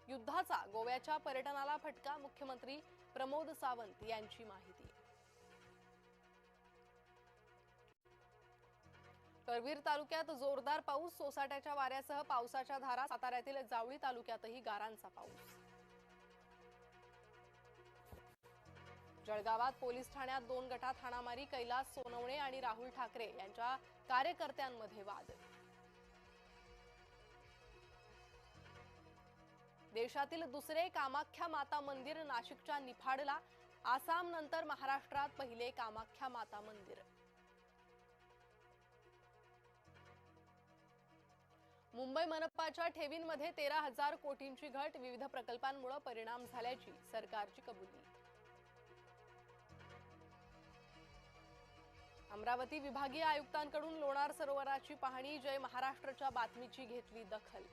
युद्धाचा गोव्याच्या पर्यटनाला फटका, मुख्यमंत्री प्रमोद सावंत यांची माहिती। करवीर तालुक्यात जोरदार पाऊस, सोसाट्याच्या वाऱ्यासह पावसाच्या धारा। साताऱ्यातील जावळी तालुक्यातही गारांचा पाऊस। जळगावात पोलीस ठाण्यात 2 गटात हाणामारी, कैलास सोनवणे आणि राहुल ठाकरे यांच्या कार्यकर्त्यांमध्ये वाद। देशातील दुसरे कामाख्या माता मंदिर नाशिकच्या निफाडला, आसाम नंतर महाराष्ट्रात पहिले कामाख्या माता मंदिर। मुंबई मनपाच्या ठेवींमध्ये 13,000 कोटींची घट, विविध प्रकल्पांमुळे परिणाम झाल्याची सरकारची कबुली। अमरावती विभागीय आयुक्तांकडून लोणार सरोवराची पाहणी, जय महाराष्ट्रच्या बातमीची घेतली दखल।